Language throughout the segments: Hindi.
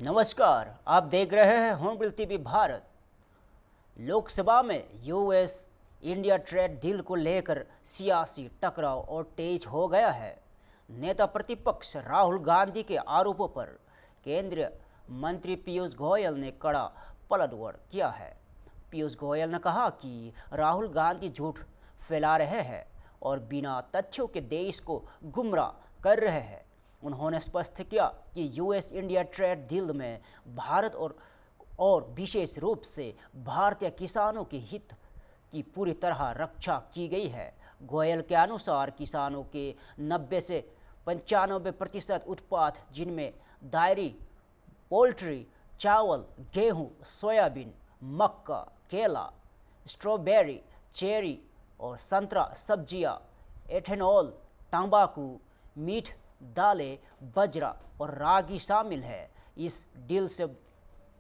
नमस्कार, आप देख रहे हैं हॉर्नबिल टीवी भारत। लोकसभा में यूएस इंडिया ट्रेड डील को लेकर सियासी टकराव और तेज हो गया है। नेता प्रतिपक्ष राहुल गांधी के आरोपों पर केंद्रीय मंत्री पीयूष गोयल ने कड़ा पलटवार किया है। पीयूष गोयल ने कहा कि राहुल गांधी झूठ फैला रहे हैं और बिना तथ्यों के देश को गुमराह कर रहे हैं। उन्होंने स्पष्ट किया कि यूएस इंडिया ट्रेड डील में भारत और विशेष रूप से भारतीय किसानों के हित की पूरी तरह रक्षा की गई है। गोयल के अनुसार किसानों के 90 से 95% उत्पाद, जिनमें डेयरी, पोल्ट्री, चावल, गेहूं, सोयाबीन, मक्का, केला, स्ट्रॉबेरी, चेरी और संतरा, सब्जियां, एथेनॉल, तंबाकू, मीट, दालें, बजरा और रागी शामिल है, इस डील से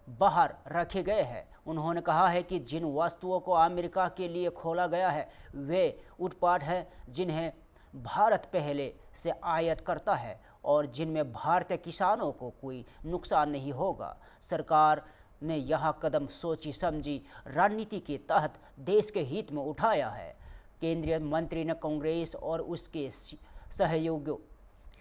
बाहर रखे गए हैं। उन्होंने कहा है कि जिन वस्तुओं को अमेरिका के लिए खोला गया है वे उत्पाद हैं जिन्हें भारत पहले से आयात करता है और जिनमें भारतीय किसानों को कोई नुकसान नहीं होगा। सरकार ने यह कदम सोची समझी रणनीति के तहत देश के हित में उठाया है। केंद्रीय मंत्री ने कांग्रेस और उसके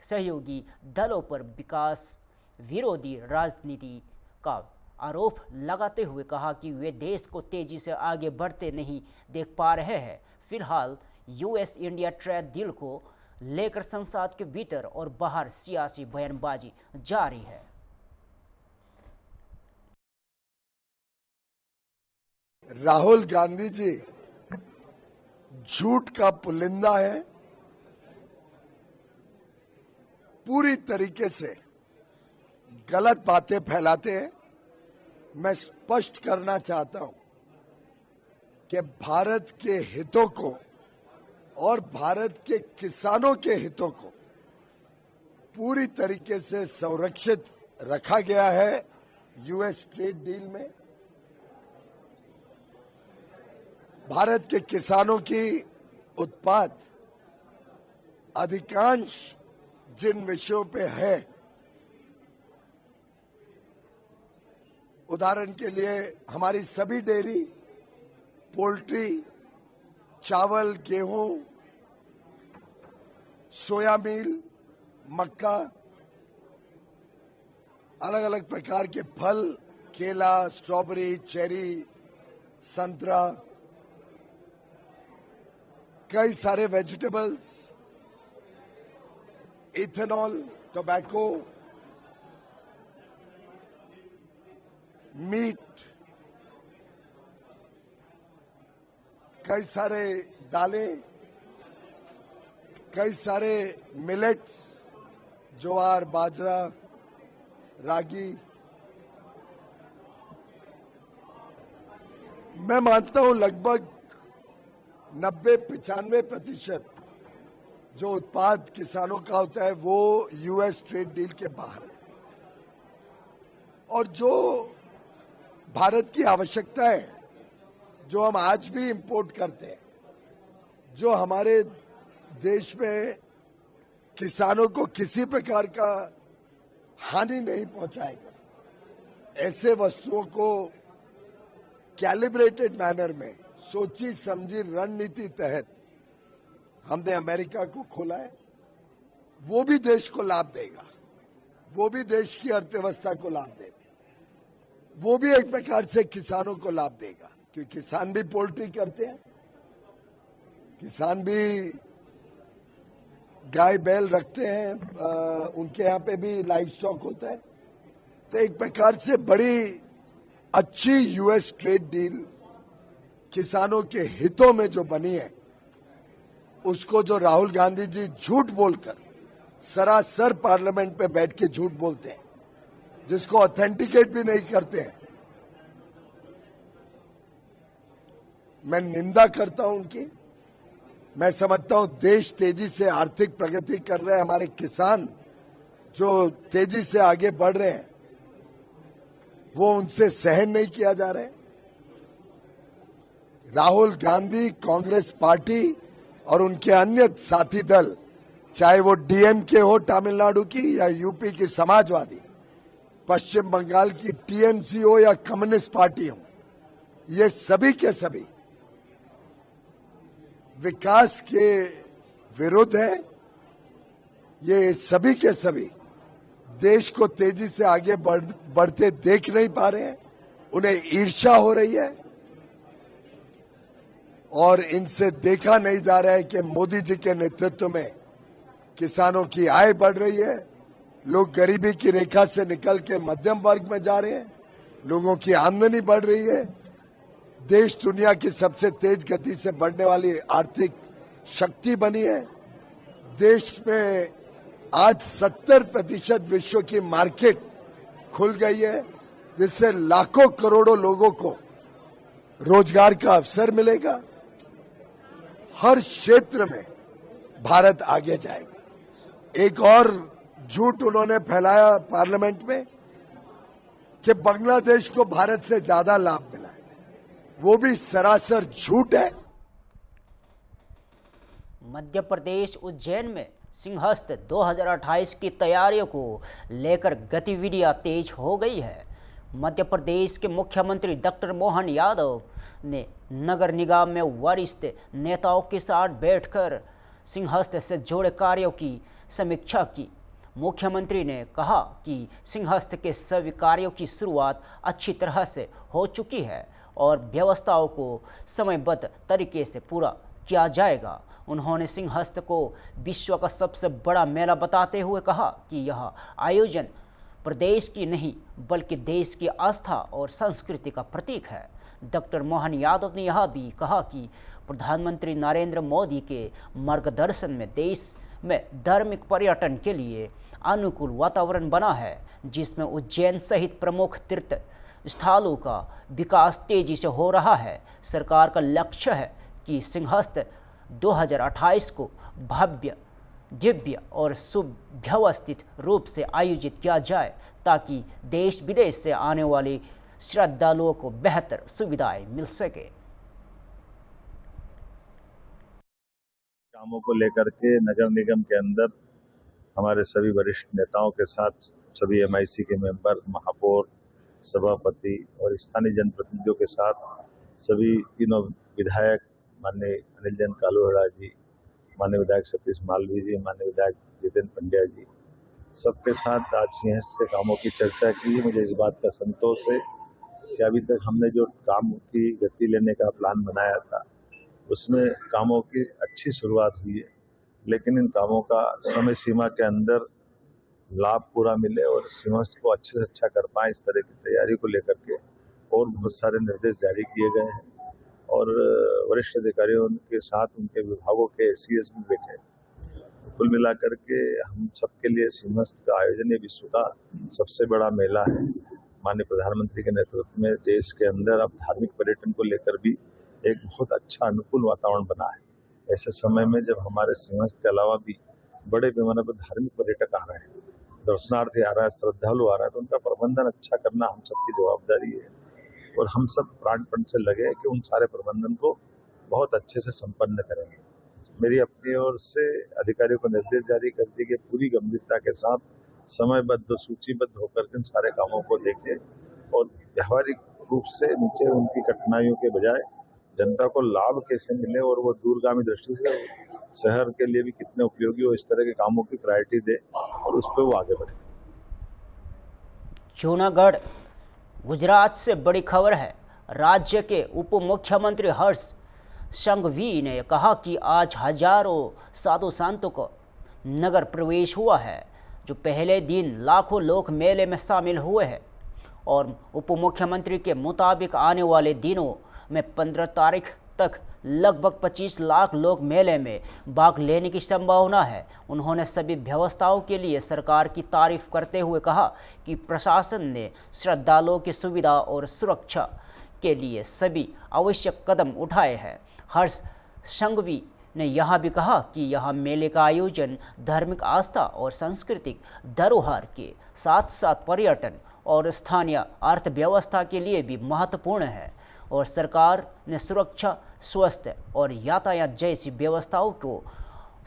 सहयोगी दलों पर विकास विरोधी राजनीति का आरोप लगाते हुए कहा कि वे देश को तेजी से आगे बढ़ते नहीं देख पा रहे हैं। फिलहाल यूएस इंडिया ट्रेड डील को लेकर संसद के भीतर और बाहर सियासी बयानबाजी जारी है। राहुल गांधी जी झूठ का पुलिंदा है, पूरी तरीके से गलत बातें फैलाते हैं। मैं स्पष्ट करना चाहता हूं कि भारत के हितों को और भारत के किसानों के हितों को पूरी तरीके से संरक्षित रखा गया है यूएस ट्रेड डील में। भारत के किसानों की उत्पाद अधिकांश जिन विषयों पे है, उदाहरण के लिए हमारी सभी डेयरी, पोल्ट्री, चावल, गेहूं, सोयाबीन, मक्का, अलग अलग प्रकार के फल, केला, स्ट्रॉबेरी, चेरी, संतरा, कई सारे वेजिटेबल्स, इथेनॉल, टोबैको, मीट, कई सारे दालें, कई सारे मिलेट्स, ज्वार, बाजरा, रागी। मैं मानता हूं लगभग 90-95% जो उत्पाद किसानों का होता है वो यूएस ट्रेड डील के बाहर है। और जो भारत की आवश्यकता है, जो हम आज भी इंपोर्ट करते हैं, जो हमारे देश में किसानों को किसी प्रकार का हानि नहीं पहुंचाएगा, ऐसे वस्तुओं को कैलिब्रेटेड मैनर में सोची समझी रणनीति तहत हमने अमेरिका को खोला है। वो भी देश को लाभ देगा, वो भी देश की अर्थव्यवस्था को लाभ देगा, वो भी एक प्रकार से किसानों को लाभ देगा, क्योंकि किसान भी पोल्ट्री करते हैं, किसान भी गाय बैल रखते हैं, उनके यहाँ पे भी लाइव स्टॉक होता है। तो एक प्रकार से बड़ी अच्छी यूएस ट्रेड डील किसानों के हितों में जो बनी है, उसको जो राहुल गांधी जी झूठ बोलकर सरासर पार्लियामेंट पे बैठ के झूठ बोलते हैं, जिसको ऑथेंटिकेट भी नहीं करते हैं, मैं निंदा करता हूं उनकी। मैं समझता हूं देश तेजी से आर्थिक प्रगति कर रहे हैं, हमारे किसान जो तेजी से आगे बढ़ रहे हैं, वो उनसे सहन नहीं किया जा रहा है। राहुल गांधी, कांग्रेस पार्टी और उनके अन्य साथी दल, चाहे वो डीएमके हो तमिलनाडु की या यूपी की समाजवादी, पश्चिम बंगाल की टीएमसी हो या कम्युनिस्ट पार्टी हो, ये सभी के सभी विकास के विरुद्ध है। ये सभी के सभी देश को तेजी से आगे बढ़ते देख नहीं पा रहे हैं, उन्हें ईर्ष्या हो रही है और इनसे देखा नहीं जा रहा है कि मोदी जी के नेतृत्व में किसानों की आय बढ़ रही है, लोग गरीबी की रेखा से निकल के मध्यम वर्ग में जा रहे हैं, लोगों की आमदनी बढ़ रही है, देश दुनिया की सबसे तेज गति से बढ़ने वाली आर्थिक शक्ति बनी है। देश में आज 70% विश्व की मार्केट खुल गई है, जिससे लाखों करोड़ों लोगों को रोजगार का अवसर मिलेगा। हर क्षेत्र में भारत आगे जाएगा। एक और झूठ उन्होंने फैलाया पार्लियामेंट में कि बांग्लादेश को भारत से ज्यादा लाभ मिला है, वो भी सरासर झूठ है। मध्य प्रदेश उज्जैन में सिंहस्थ 2028 की तैयारियों को लेकर गतिविधियां तेज हो गई है। मध्य प्रदेश के मुख्यमंत्री डॉक्टर मोहन यादव ने नगर निगम में वरिष्ठ नेताओं के साथ बैठकर सिंहस्थ से जुड़े कार्यों की समीक्षा की। मुख्यमंत्री ने कहा कि सिंहस्थ के सभी कार्यों की शुरुआत अच्छी तरह से हो चुकी है और व्यवस्थाओं को समयबद्ध तरीके से पूरा किया जाएगा। उन्होंने सिंहस्थ को विश्व का सबसे बड़ा मेला बताते हुए कहा कि यह आयोजन प्रदेश की नहीं बल्कि देश की आस्था और संस्कृति का प्रतीक है। डॉक्टर मोहन यादव ने यह भी कहा कि प्रधानमंत्री नरेंद्र मोदी के मार्गदर्शन में देश में धार्मिक पर्यटन के लिए अनुकूल वातावरण बना है, जिसमें उज्जैन सहित प्रमुख तीर्थ स्थलों का विकास तेजी से हो रहा है। सरकार का लक्ष्य है कि सिंहस्थ 2028 को भव्य, दिव्य और सुव्यवस्थित रूप से आयोजित किया जाए ताकि देश विदेश से आने वाले श्रद्धालुओं को बेहतर सुविधाएं मिल सके। कामों को लेकर के नगर निगम के अंदर हमारे सभी वरिष्ठ नेताओं के साथ सभी एमआईसी के मेंबर, महापौर, सभापति और स्थानीय जनप्रतिनिधियों के साथ सभी तीनों विधायक माननीय अनिल जैन कालूहड़ा जी, माननीय विधायक सतीश मालवीय जी, माननीय विधायक जितेंद्र पंड्या जी, सबके साथ आज सिंहस्थ के कामों की चर्चा की। मुझे इस बात का संतोष है कि अभी तक हमने जो काम की गति लेने का प्लान बनाया था उसमें कामों की अच्छी शुरुआत हुई है, लेकिन इन कामों का समय सीमा के अंदर लाभ पूरा मिले और सिंहस्थ को अच्छे से अच्छा कर पाए, इस तरह की तैयारी को लेकर के और बहुत सारे निर्देश जारी किए गए हैं और वरिष्ठ अधिकारियों के साथ उनके विभागों के एसीएस भी बैठे। कुल मिलाकर के हम सबके लिए सिंहस्थ का आयोजन ये विश्व का सबसे बड़ा मेला है। माननीय प्रधानमंत्री के नेतृत्व में देश के अंदर अब धार्मिक पर्यटन को लेकर भी एक बहुत अच्छा अनुकूल वातावरण बना है। ऐसे समय में जब हमारे सिंहस्थ के अलावा भी बड़े पैमाने पर धार्मिक पर्यटक आ रहे हैं, दर्शनार्थी आ रहा है, श्रद्धालु आ रहा है, तो उनका प्रबंधन अच्छा करना हम सबकी जवाबदारी है और हम सब प्राणपण से लगे कि उन सारे प्रबंधन को बहुत अच्छे से संपन्न करेंगे। मेरी अपनी ओर से अधिकारियों को निर्देश जारी कर दिए कि पूरी गंभीरता के साथ समयबद्ध, सूचीबद्ध होकर के इन सारे कामों को देखें और व्यावहारिक रूप से नीचे उनकी कठिनाइयों के बजाय जनता को लाभ कैसे मिले और वो दूरगामी दृष्टि से शहर के लिए भी कितने उपयोगी हो, इस तरह के कामों की प्रायोरिटी दे और उस पर वो आगे बढ़े। जूनागढ़ गुजरात से बड़ी खबर है। राज्य के उप मुख्यमंत्री हर्ष संघवी ने कहा कि आज हजारों साधु संतों को नगर प्रवेश हुआ है, जो पहले दिन लाखों लोग मेले में शामिल हुए हैं और उप मुख्यमंत्री के मुताबिक आने वाले दिनों में 15 तारीख तक लगभग 25 लाख लोग मेले में भाग लेने की संभावना है। उन्होंने सभी व्यवस्थाओं के लिए सरकार की तारीफ करते हुए कहा कि प्रशासन ने श्रद्धालुओं की सुविधा और सुरक्षा के लिए सभी आवश्यक कदम उठाए हैं। हर्ष संघवी ने यह भी कहा कि यह मेले का आयोजन धार्मिक आस्था और सांस्कृतिक धरोहर के साथ साथ पर्यटन और स्थानीय अर्थव्यवस्था के लिए भी महत्वपूर्ण है और सरकार ने सुरक्षा, स्वास्थ्य और यातायात जैसी व्यवस्थाओं को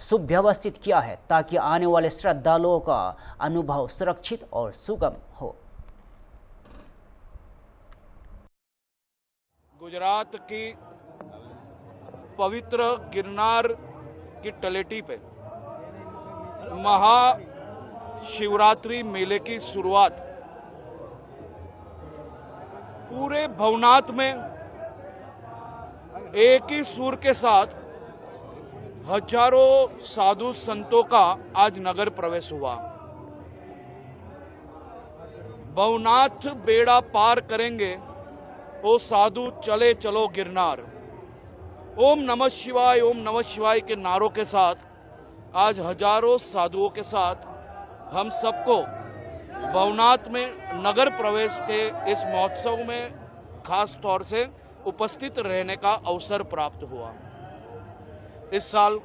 सुव्यवस्थित किया है ताकि आने वाले श्रद्धालुओं का अनुभव सुरक्षित और सुगम हो। गुजरात की पवित्र गिरनार की तलेटी पे महाशिवरात्रि मेले की शुरुआत पूरे भवनाथ में एक ही सुर के साथ हजारों साधु संतों का आज नगर प्रवेश हुआ। भवनाथ बेड़ा पार करेंगे ओ साधु चले चलो गिरनार। ओम नमः शिवाय के नारों के साथ आज हजारों साधुओं के साथ हम सबको भवनाथ में नगर प्रवेश के इस महोत्सव में खास तौर से उपस्थित रहने का अवसर प्राप्त हुआ। इस साल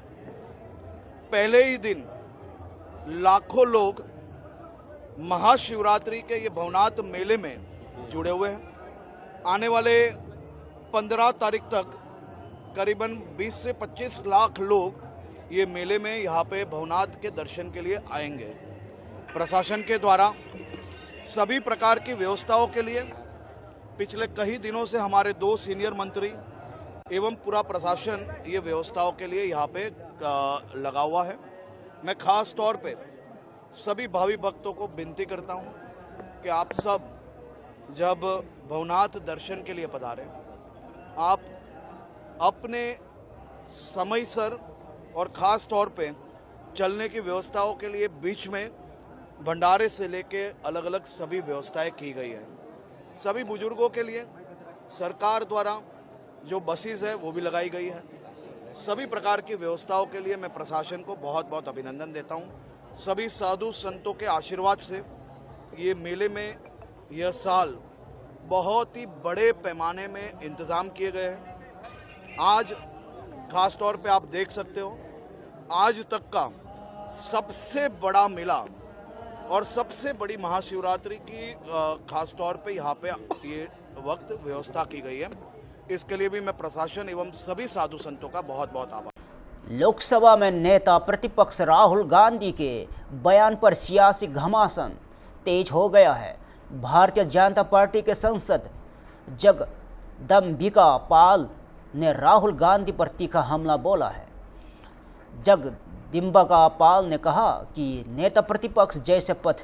पहले ही दिन लाखों लोग महाशिवरात्रि के ये भवनाथ मेले में जुड़े हुए हैं। आने वाले 15 तारीख तक करीबन 20 से 25 लाख लोग ये मेले में यहाँ पे भवनाथ के दर्शन के लिए आएंगे। प्रशासन के द्वारा सभी प्रकार की व्यवस्थाओं के लिए पिछले कई दिनों से हमारे 2 सीनियर मंत्री एवं पूरा प्रशासन ये व्यवस्थाओं के लिए यहाँ पे लगा हुआ है। मैं खास तौर पे सभी भावी भक्तों को विनती करता हूँ कि आप सब जब भवनाथ दर्शन के लिए पधारें, आप अपने समयसर और खास तौर पे चलने की व्यवस्थाओं के लिए बीच में भंडारे से लेके अलग अलग सभी व्यवस्थाएं की गई है। सभी बुजुर्गों के लिए सरकार द्वारा जो बसेस है वो भी लगाई गई है। सभी प्रकार की व्यवस्थाओं के लिए मैं प्रशासन को बहुत बहुत अभिनंदन देता हूँ। सभी साधु संतों के आशीर्वाद से ये मेले में यह साल बहुत ही बड़े पैमाने में इंतजाम किए गए हैं। आज खास तौर पे आप देख सकते हो, आज तक का सबसे बड़ा मेला और सबसे बड़ी महाशिवरात्रि की खास तौर पे यहाँ पे ये वक्त व्यवस्था की गई है। इसके लिए भी मैं प्रशासन एवं सभी साधु संतों का बहुत बहुत आभार। लोकसभा में नेता प्रतिपक्ष राहुल गांधी के बयान पर सियासी घमासान तेज हो गया है। भारतीय जनता पार्टी के सांसद जगदम्बिका पाल ने राहुल गांधी पर तीखा हमला बोला है। जगदम्बिका पाल ने कहा कि नेता प्रतिपक्ष जैसे पद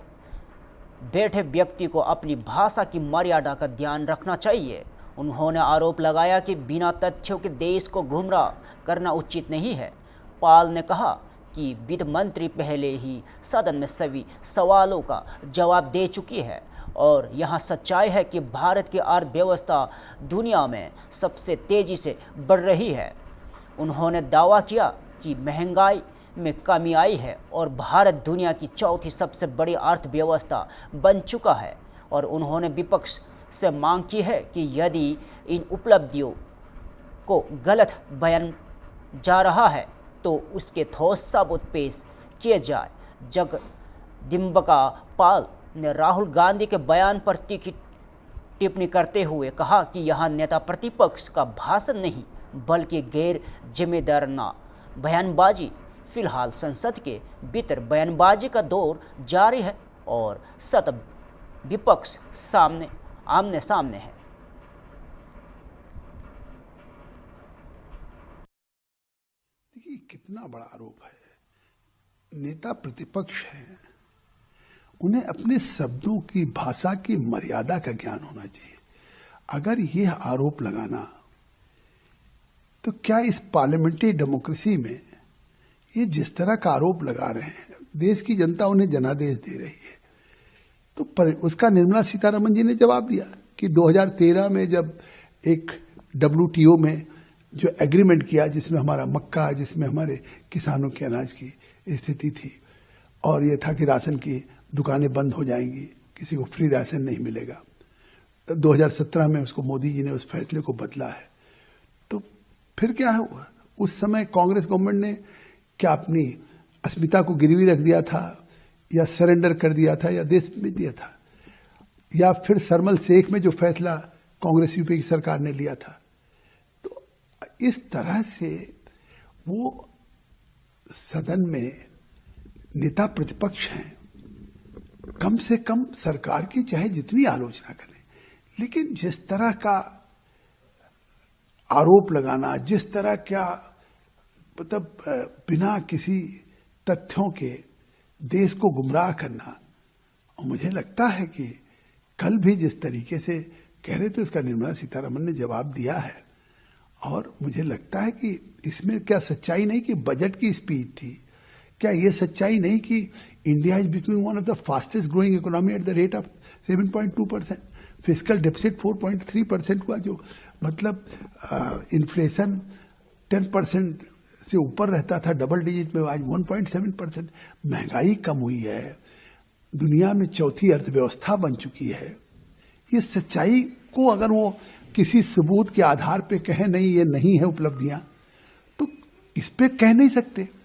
बैठे व्यक्ति को अपनी भाषा की मर्यादा का ध्यान रखना चाहिए। उन्होंने आरोप लगाया कि बिना तथ्यों के देश को गुमराह करना उचित नहीं है। पाल ने कहा कि वित्त मंत्री पहले ही सदन में सभी सवालों का जवाब दे चुकी है और यहाँ सच्चाई है कि भारत की अर्थव्यवस्था दुनिया में सबसे तेज़ी से बढ़ रही है। उन्होंने दावा किया कि महंगाई में कमी आई है और भारत दुनिया की चौथी सबसे बड़ी अर्थव्यवस्था बन चुका है और उन्होंने विपक्ष से मांग की है कि यदि इन उपलब्धियों को गलत बयान जा रहा है तो उसके ठोस सबूत पेश किए जाए। जगदम्बिका पाल ने राहुल गांधी के बयान पर तीखी टिप्पणी करते हुए कहा कि यह नेता प्रतिपक्ष का भाषण नहीं बल्कि गैर जिम्मेदाराना बयानबाजी। फिलहाल संसद के भीतर बयानबाजी का दौर जारी है और सत्ता विपक्ष आमने सामने है। देखिए कितना बड़ा आरोप है। नेता प्रतिपक्ष हैं, उन्हें अपने शब्दों की भाषा की मर्यादा का ज्ञान होना चाहिए। अगर यह आरोप लगाना तो क्या इस पार्लियामेंट्री डेमोक्रेसी में ये जिस तरह का आरोप लगा रहे हैं, देश की जनता उन्हें जनादेश दे रही है। तो उसका निर्मला सीतारमण जी ने जवाब दिया कि 2013 में जब एक WTO में जो एग्रीमेंट किया जिसमें हमारा मक्का, जिसमें हमारे किसानों के अनाज की स्थिति थी और ये था कि राशन की दुकानें बंद हो जाएंगी, किसी को फ्री राशन नहीं मिलेगा। 2017 में उसको मोदी जी ने उस फैसले को बदला है। तो फिर क्या हुआ? उस समय कांग्रेस गवर्नमेंट ने क्या अपनी अस्मिता को गिरवी रख दिया था या सरेंडर कर दिया था या देश में दिया था? या फिर सरमल शेख में जो फैसला कांग्रेस यूपी की सरकार ने लिया था? तो इस तरह से वो सदन में नेता प्रतिपक्ष हैं, कम से कम सरकार की चाहे जितनी आलोचना करें, लेकिन जिस तरह का आरोप लगाना, जिस तरह क्या मतलब बिना किसी तथ्यों के देश को गुमराह करना, और मुझे लगता है कि कल भी जिस तरीके से कह रहे थे उसका निर्मला सीतारमण ने जवाब दिया है, और मुझे लगता है कि इसमें क्या सच्चाई नहीं कि बजट की स्पीच थी, क्या ये सच्चाई नहीं कि India is becoming one of the fastest growing economy at the rate of 7.2%, fiscal deficit 4.3% हुआ, जो मतलब इन्फ्लेशन 10% से ऊपर रहता था, डबल डिजिट में, आज 1.7%, महंगाई कम हुई है, दुनिया में चौथी अर्थव्यवस्था बन चुकी है। ये सच्चाई को अगर वो किसी सबूत के आधार पे कहे नहीं ये नहीं है उपलब्धियां, तो इस पे कह नहीं सकते।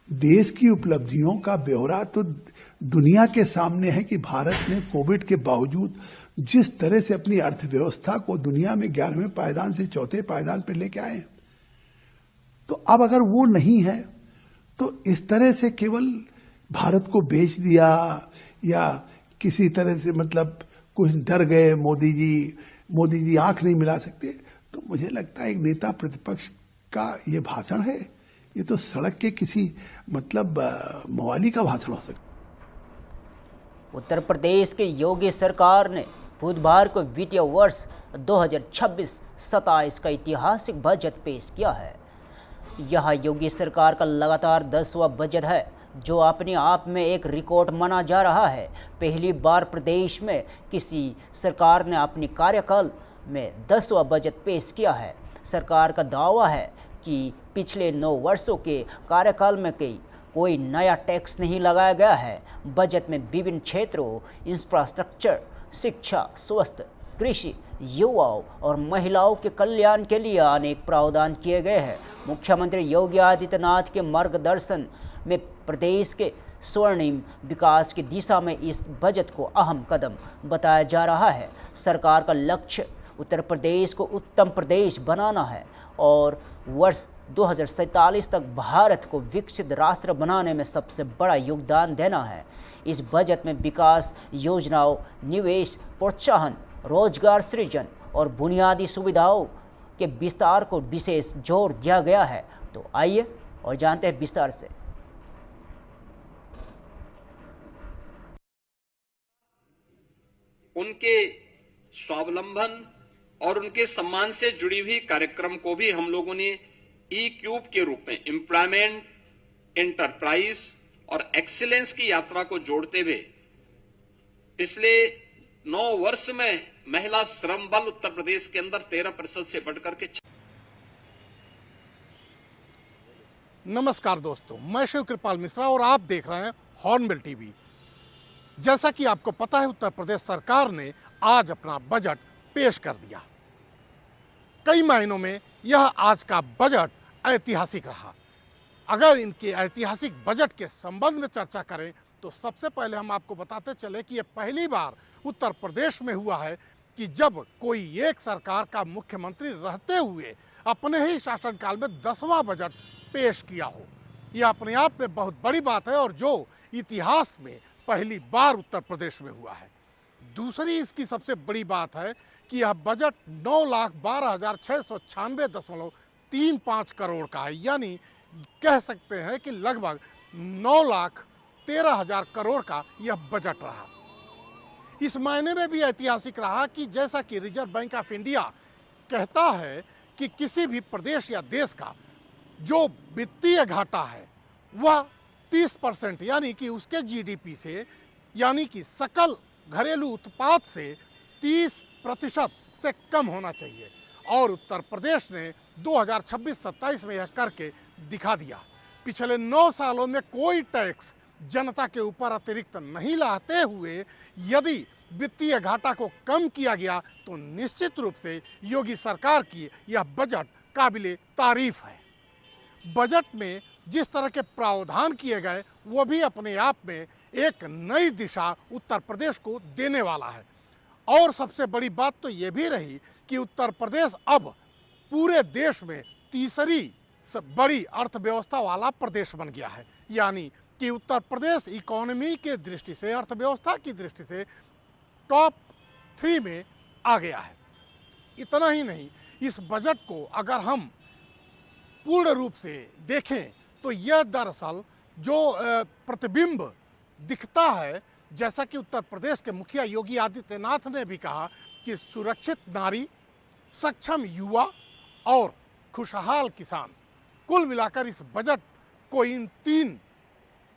देश की उपलब्धियों का ब्यौरा तो दुनिया के सामने है कि भारत ने कोविड के बावजूद जिस तरह से अपनी अर्थव्यवस्था को दुनिया में 11वें पायदान से चौथे पायदान पर लेके आए। तो अब अगर वो नहीं है तो इस तरह से केवल भारत को बेच दिया या किसी तरह से मतलब कुछ डर गए मोदी जी आंख नहीं मिला सकते, तो मुझे लगता है एक नेता प्रतिपक्ष का ये भाषण है, ये तो सड़क के किसी मतलब मवाली का भाषण हो सकता। उत्तर प्रदेश की योगी सरकार ने बुधवार को वित्तीय वर्ष 2026-27 का ऐतिहासिक बजट पेश किया है। यह योगी सरकार का लगातार 10वां बजट है, जो अपने आप में एक रिकॉर्ड माना जा रहा है। पहली बार प्रदेश में किसी सरकार ने अपने कार्यकाल में 10वां बजट पेश किया है। सरकार का दावा है कि पिछले 9 वर्षों के कार्यकाल में कोई नया टैक्स नहीं लगाया गया है। बजट में विभिन्न क्षेत्रों, इंफ्रास्ट्रक्चर, शिक्षा, स्वास्थ्य, कृषि, युवाओं और महिलाओं के कल्याण के लिए अनेक प्रावधान किए गए हैं। मुख्यमंत्री योगी आदित्यनाथ के मार्गदर्शन में प्रदेश के स्वर्णिम विकास की दिशा में इस बजट को अहम कदम बताया जा रहा है। सरकार का लक्ष्य उत्तर प्रदेश को उत्तम प्रदेश बनाना है और वर्ष 2047 तक भारत को विकसित राष्ट्र बनाने में सबसे बड़ा योगदान देना है। इस बजट में विकास योजनाओं, निवेश प्रोत्साहन, रोजगार सृजन और बुनियादी सुविधाओं के विस्तार को विशेष जोर दिया गया है। तो आइए और जानते हैं विस्तार से। उनके स्वावलंबन और उनके सम्मान से जुड़ी हुई कार्यक्रम को भी हम लोगों ने ई-क्यूब के रूप में एम्प्लॉयमेंट, एंटरप्राइज और एक्सीलेंस की यात्रा को जोड़ते हुए पिछले 9 वर्ष में महिला श्रम बल उत्तर प्रदेश के अंदर 13% से बढ़कर के। नमस्कार दोस्तों, मैं शिव कृपाल मिश्रा और आप देख रहे हैं हॉर्नबिल टीवी। जैसा कि आपको पता है, उत्तर प्रदेश सरकार ने आज अपना बजट पेश कर दिया। कई मायनों में यह आज का बजट ऐतिहासिक रहा। अगर इनके ऐतिहासिक बजट के संबंध में चर्चा करें तो सबसे पहले हम आपको बताते चले कि यह पहली बार उत्तर प्रदेश में हुआ है कि जब कोई एक सरकार का मुख्यमंत्री रहते हुए अपने ही शासनकाल में 10वां बजट पेश किया हो। यह अपने आप में बहुत बड़ी बात है और जो इतिहास में पहली बार उत्तर प्रदेश में हुआ है। दूसरी इसकी सबसे बड़ी बात है कि यह बजट 9,12,696.35 करोड़ का है, यानी कह सकते हैं कि लगभग 9,13,000 करोड़ का यह बजट रहा। इस मायने में भी ऐतिहासिक रहा कि जैसा कि रिजर्व बैंक ऑफ इंडिया कहता है कि किसी भी प्रदेश या देश का जो वित्तीय घाटा है वह 30% यानी कि उसके जीडीपी से, यानी कि सकल घरेलू उत्पाद से 30% से कम होना चाहिए। और उत्तर प्रदेश ने 2026-27 में यह करके दिखा दिया। पिछले 9 सालों में कोई टैक्स जनता के ऊपर अतिरिक्त नहीं लाते हुए यदि वित्तीय घाटा को कम किया गया तो निश्चित रूप से योगी सरकार की यह बजट काबिले तारीफ है। बजट में जिस तरह के प्रावधान किए गए वो भी अपने आप में एक नई दिशा उत्तर प्रदेश को देने वाला है। और सबसे बड़ी बात तो ये भी रही कि उत्तर प्रदेश अब पूरे देश में तीसरी बड़ी अर्थव्यवस्था वाला प्रदेश बन गया है, यानी कि उत्तर प्रदेश इकोनॉमी के दृष्टि से, अर्थव्यवस्था की दृष्टि से टॉप 3 में आ गया है। इतना ही नहीं, इस बजट को अगर हम पूर्ण रूप से देखें तो यह दरअसल जो प्रतिबिंब दिखता है, जैसा कि उत्तर प्रदेश के मुखिया योगी आदित्यनाथ ने भी कहा कि सुरक्षित नारी, सक्षम युवा और खुशहाल किसान, कुल मिलाकर इस बजट को इन 3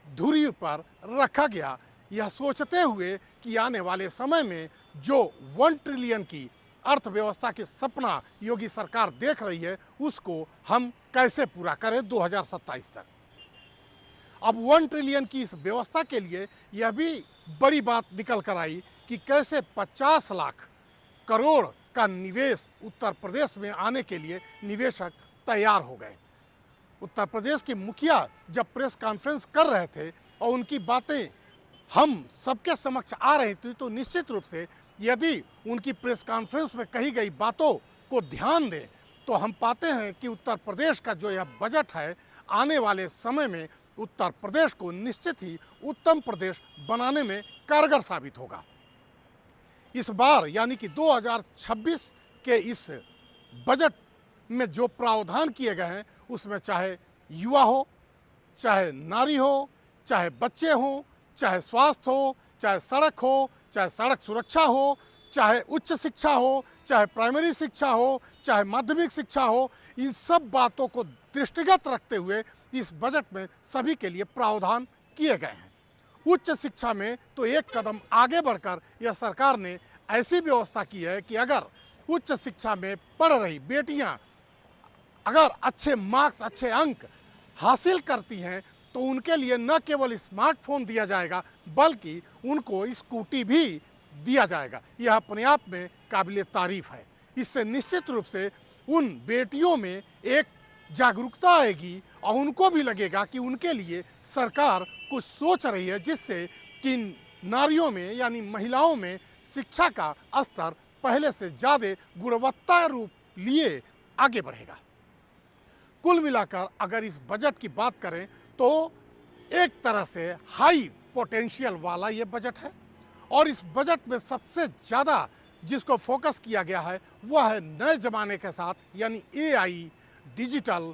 धुरी पर रखा गया, यह सोचते हुए कि आने वाले समय में जो 1 ट्रिलियन की अर्थव्यवस्था के सपना योगी सरकार देख रही है, उसको हम कैसे पूरा करें 2027 तक। अब 1 ट्रिलियन की इस व्यवस्था के लिए यह भी बड़ी बात निकल कर आई कि कैसे 50 लाख करोड़ का निवेश उत्तर प्रदेश में आने के लिए निवेशक तैयार हो गए। उत्तर प्रदेश के मुखिया जब प्रेस कॉन्फ्रेंस कर रहे थे और उनकी बातें हम सबके समक्ष आ रही थी, तो निश्चित रूप से यदि उनकी प्रेस कॉन्फ्रेंस में कही गई बातों को ध्यान दें तो हम पाते हैं कि उत्तर प्रदेश का जो यह बजट है, आने वाले समय में उत्तर प्रदेश को निश्चित ही उत्तम प्रदेश बनाने में कारगर साबित होगा। इस बार यानी कि 2026 के इस बजट में जो प्रावधान किए गए हैं, उसमें चाहे युवा हो, चाहे नारी हो, चाहे बच्चे हों, चाहे स्वास्थ्य हो, चाहे सड़क हो, चाहे सड़क सुरक्षा हो, चाहे उच्च शिक्षा हो, चाहे प्राइमरी शिक्षा हो, चाहे माध्यमिक शिक्षा हो, इन सब बातों को दृष्टिगत रखते हुए इस बजट में सभी के लिए प्रावधान किए गए हैं। उच्च शिक्षा में तो एक कदम आगे बढ़कर यह सरकार ने ऐसी व्यवस्था की है कि अगर उच्च शिक्षा में पढ़ रही बेटियां अगर अच्छे मार्क्स, अच्छे अंक हासिल करती हैं, तो उनके लिए न केवल स्मार्टफोन दिया जाएगा बल्कि उनको स्कूटी भी दिया जाएगा। यह अपने आप में काबिले तारीफ है। इससे निश्चित रूप से उन बेटियों में एक जागरूकता आएगी और उनको भी लगेगा कि उनके लिए सरकार कुछ सोच रही है, जिससे कि नारियों में यानी महिलाओं में शिक्षा का स्तर पहले से ज़्यादा गुणवत्ता रूप लिए आगे बढ़ेगा। कुल मिलाकर अगर इस बजट की बात करें तो एक तरह से हाई पोटेंशियल वाला ये बजट है, और इस बजट में सबसे ज़्यादा जिसको फोकस किया गया है वह है नए ज़माने के साथ यानी AI डिजिटल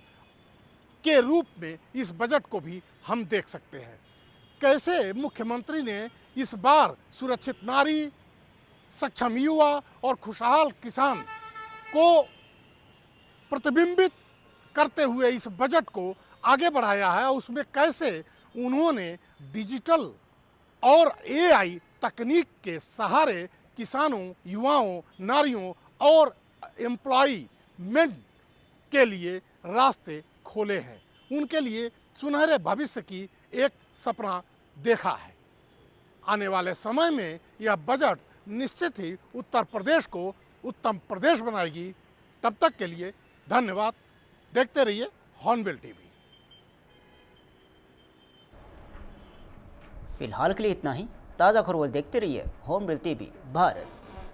के रूप में इस बजट को भी हम देख सकते हैं। कैसे मुख्यमंत्री ने इस बार सुरक्षित नारी, सक्षम युवा और खुशहाल किसान को प्रतिबिंबित करते हुए इस बजट को आगे बढ़ाया है, उसमें कैसे उन्होंने डिजिटल और AI तकनीक के सहारे किसानों, युवाओं, नारियों और एम्प्लॉयमेंट के लिए रास्ते खोले हैं, उनके लिए सुनहरे भविष्य की एक सपना देखा है। आने वाले समय में यह बजट निश्चित ही उत्तर प्रदेश को उत्तम प्रदेश बनाएगी। तब तक के लिए धन्यवाद। देखते रहिए हॉर्नबिल टीवी। फिलहाल के लिए इतना ही। ताज़ा खबर देखते रहिए हॉर्नबिल टीवी भारत।